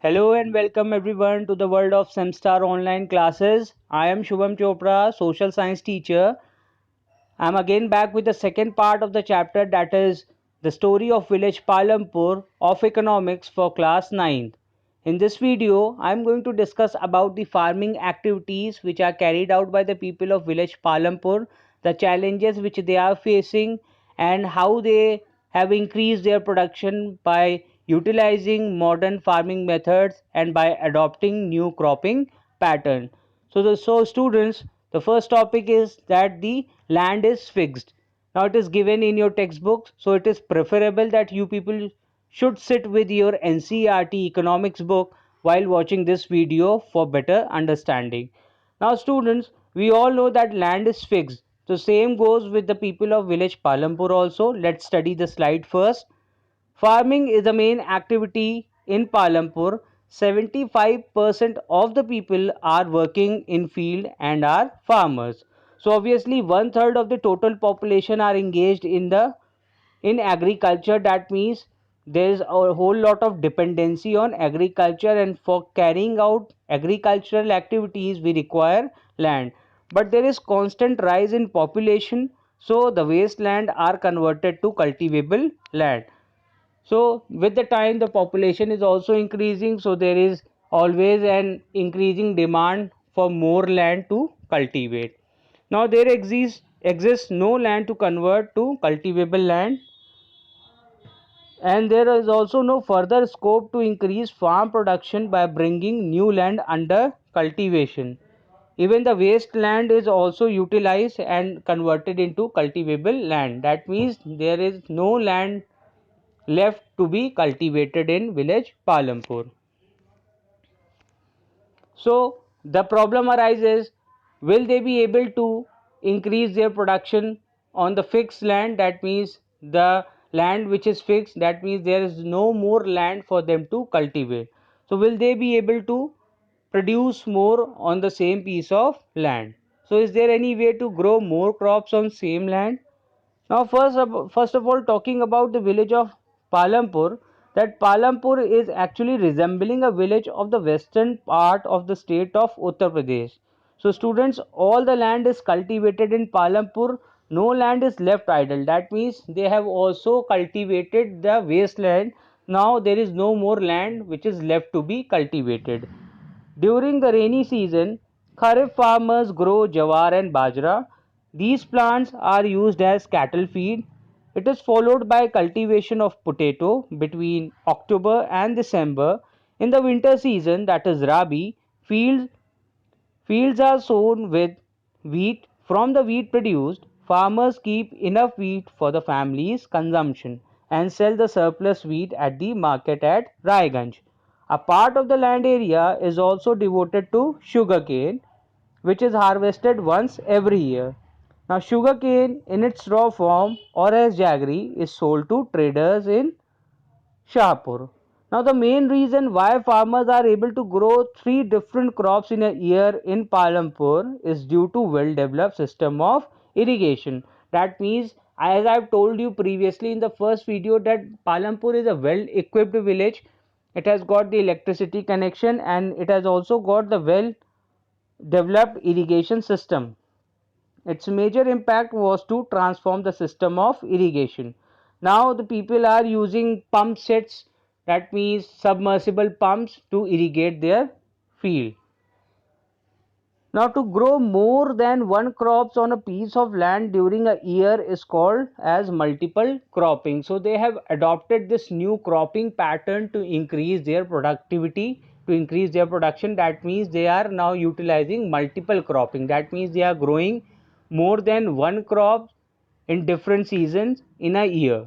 Hello and welcome everyone to the world of Semstar online classes. I am Shubham Chopra, social science teacher. I am again back with the second part of the chapter, that is the story of village Palampur of economics for class 9th. In this video, I am going to discuss about the farming activities which are carried out by the people of village Palampur, the challenges which they are facing, and how they have increased their production by utilizing modern farming methods and by adopting new cropping pattern. So students, the first topic is that the land is fixed. Now it is given in your textbooks, so it is preferable that you people should sit with your NCERT economics book while watching this video for better understanding. Now students, we all know that land is fixed. So same goes with the people of village Palampur also. Let's study the slide first. Farming is the main activity in Palampur. 75% of the people are working in field and are farmers. So obviously one third of the total population are engaged in agriculture. That means there is a whole lot of dependency on agriculture, and for carrying out agricultural activities we require land. But there is constant rise in population, so the wasteland are converted to cultivable land. So with the time the population is also increasing, so there is always an increasing demand for more land to cultivate. Now there exists no land to convert to cultivable land, and there is also no further scope to increase farm production by bringing new land under cultivation. Even the waste land is also utilized and converted into cultivable land. That means there is no land left to be cultivated in village Palampur. So the problem arises, will they be able to increase their production on the fixed land? That means the land which is fixed, that means there is no more land for them to cultivate. So will they be able to produce more on the same piece of land? So is there any way to grow more crops on same land? Now, first of all, talking about the village of Palampur, that Palampur is actually resembling a village of the western part of the state of Uttar Pradesh. So, students, all the land is cultivated in Palampur. No land is left idle. That means they have also cultivated the wasteland. Now, there is no more land which is left to be cultivated. During the rainy season, Kharif farmers grow jawar and bajra. These plants are used as cattle feed. It is followed by cultivation of potato between October and December. In the winter season, that is Rabi, fields are sown with wheat. From the wheat produced, farmers keep enough wheat for the family's consumption and sell the surplus wheat at the market at Raiganj. A part of the land area is also devoted to sugarcane, which is harvested once every year. Now, sugarcane in its raw form or as jaggery is sold to traders in Shahpur. Now, the main reason why farmers are able to grow three different crops in a year in Palampur is due to well-developed system of irrigation. That means, as I've told you previously in the first video, that Palampur is a well-equipped village. It has got the electricity connection and it has also got the well-developed irrigation system. Its major impact was to transform the system of irrigation. Now the people are using pump sets, that means submersible pumps, to irrigate their field. Now to grow more than one crops on a piece of land during a year is called as multiple cropping. So they have adopted this new cropping pattern to increase their productivity, to increase their production. That means they are now utilizing multiple cropping. That means they are growing more than one crop in different seasons in a year.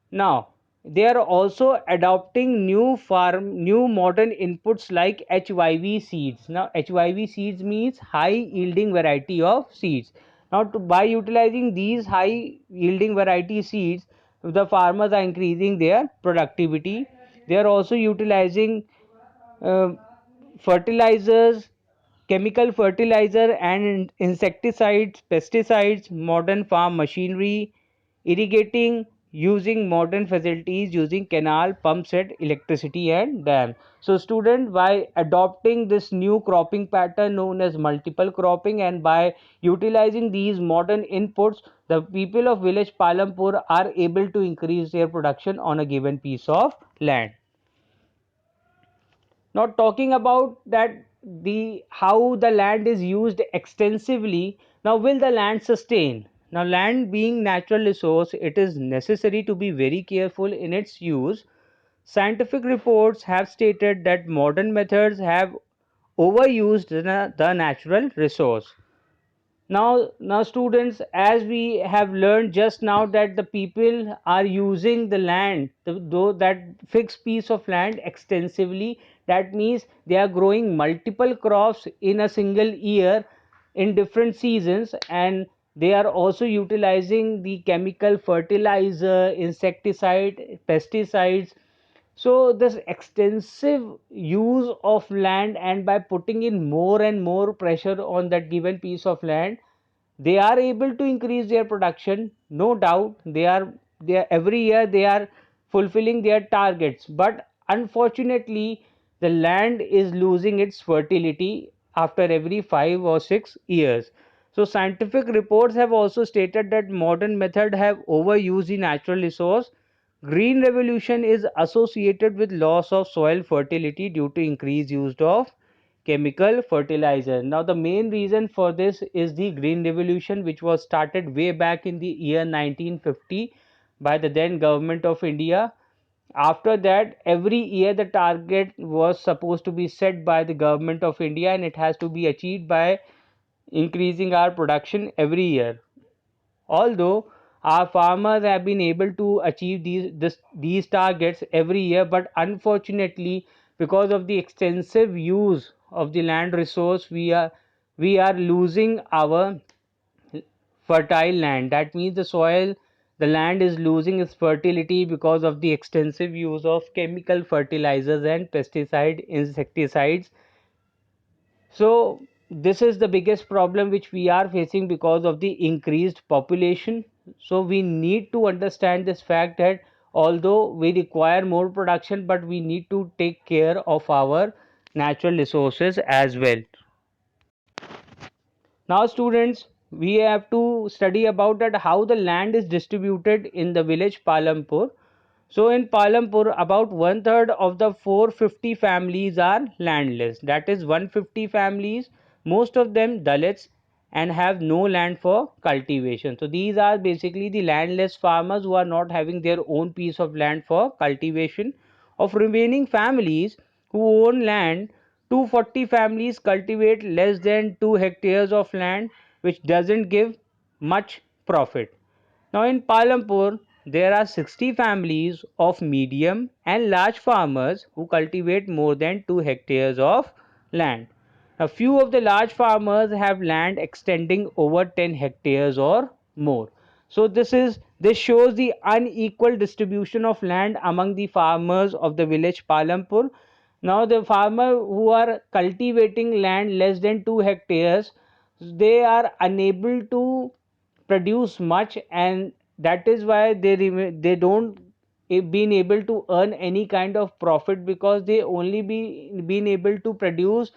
Now, they are also adopting new modern inputs like HYV seeds. Now, HYV seeds means high yielding variety of seeds. Now, by utilizing these high yielding variety seeds, the farmers are increasing their productivity. They are also utilizing uh, fertilizers, chemical fertilizer and insecticides, pesticides, modern farm machinery, irrigating using modern facilities, using canal, pump set, electricity and dam. So student, by adopting this new cropping pattern known as multiple cropping, and by utilizing these modern inputs, the people of village Palampur are able to increase their production on a given piece of land. Now talking about that, the how the land is used extensively. Now will the land sustain? Now land being natural resource, it is necessary to be very careful in its use. Scientific reports have stated that modern methods have overused the natural resource. Now students, as we have learned just now, that the people are using the land, though that fixed piece of land extensively. That means they are growing multiple crops in a single year in different seasons, and they are also utilizing the chemical fertilizer, insecticide, pesticides. So this extensive use of land, and by putting in more and more pressure on that given piece of land, they are able to increase their production. No doubt they are every year they are fulfilling their targets, but unfortunately the land is losing its fertility after every 5 or 6 years. So scientific reports have also stated that modern methods have overused the natural resource. Green revolution is associated with loss of soil fertility due to increased use of chemical fertilizer. Now the main reason for this is the green revolution, which was started way back in the year 1950 by the then government of India. After that, every year the target was supposed to be set by the government of India, and it has to be achieved by increasing our production every year. Although our farmers have been able to achieve these targets every year, but unfortunately, because of the extensive use of the land resource, we are losing our fertile land. That means the land is losing its fertility because of the extensive use of chemical fertilizers and pesticide insecticides. So this is the biggest problem which we are facing because of the increased population. So we need to understand this fact that although we require more production, but we need to take care of our natural resources as well. Now students, we have to study about that how the land is distributed in the village Palampur. So in Palampur, about one third of the 450 families are landless. That is 150 families, most of them Dalits, and have no land for cultivation. So these are basically the landless farmers who are not having their own piece of land for cultivation. Of remaining families who own land, 240 families cultivate less than 2 hectares of land, which doesn't give much profit. Now in Palampur, there are 60 families of medium and large farmers who cultivate more than 2 hectares of land. A few of the large farmers have land extending over 10 hectares or more. So this shows the unequal distribution of land among the farmers of the village Palampur. Now the farmer who are cultivating land less than 2 hectares, they are unable to produce much, and that is why they don't been able to earn any kind of profit, because they only been able to produce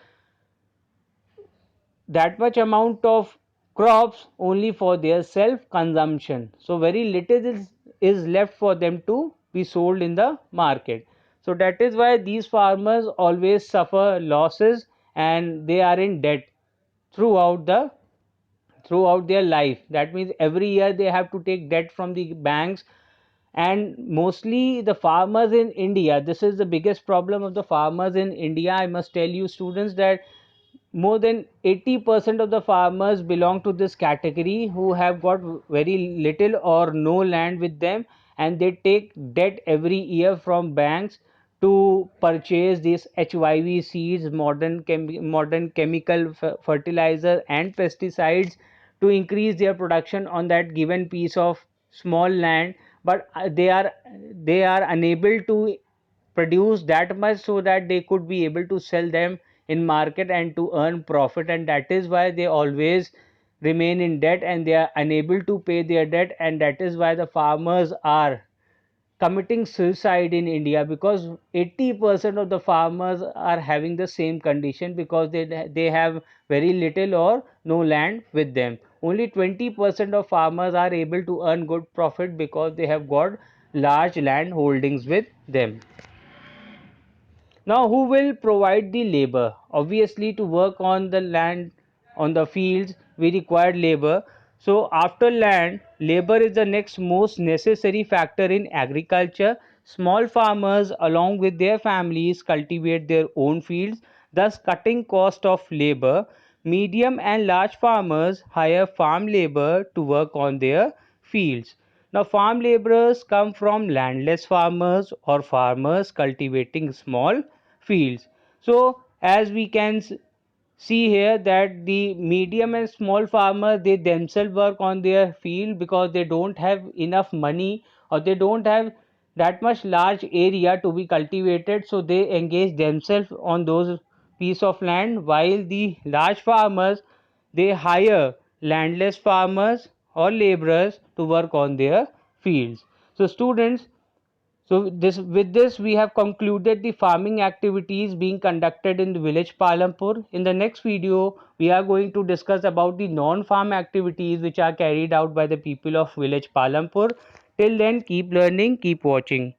that much amount of crops only for their self consumption. So very little is left for them to be sold in the market. So that is why these farmers always suffer losses, and they are in debt throughout their life. That means every year they have to take debt from the banks. And mostly the farmers in India, this is the biggest problem of the farmers in India. I must tell you students that more than 80% of the farmers belong to this category, who have got very little or no land with them, and they take debt every year from banks to purchase these HYV seeds, modern chemical fertilizer and pesticides, to increase their production on that given piece of small land. But they are unable to produce that much so that they could be able to sell them in market and to earn profit, and that is why they always remain in debt, and they are unable to pay their debt, and that is why the farmers are committing suicide in India, because 80% of the farmers are having the same condition, because they have very little or no land with them. Only 20% of farmers are able to earn good profit because they have got large land holdings with them. Now, who will provide the labor? Obviously, to work on the land, on the fields, we require labor. So, after land, labor is the next most necessary factor in agriculture. Small farmers, along with their families, cultivate their own fields, thus cutting cost of labor. Medium and large farmers hire farm labor to work on their fields. Now, farm laborers come from landless farmers or farmers cultivating small fields. So, as we can see here, that the medium and small farmers, they themselves work on their field because they don't have enough money, or they don't have that much large area to be cultivated, so they engage themselves on those piece of land, while the large farmers, they hire landless farmers or laborers to work on their fields. So, students, so this, with this we have concluded the farming activities being conducted in the village Palampur. In the next video, we are going to discuss about the non-farm activities which are carried out by the people of village Palampur. Till then, keep learning, keep watching.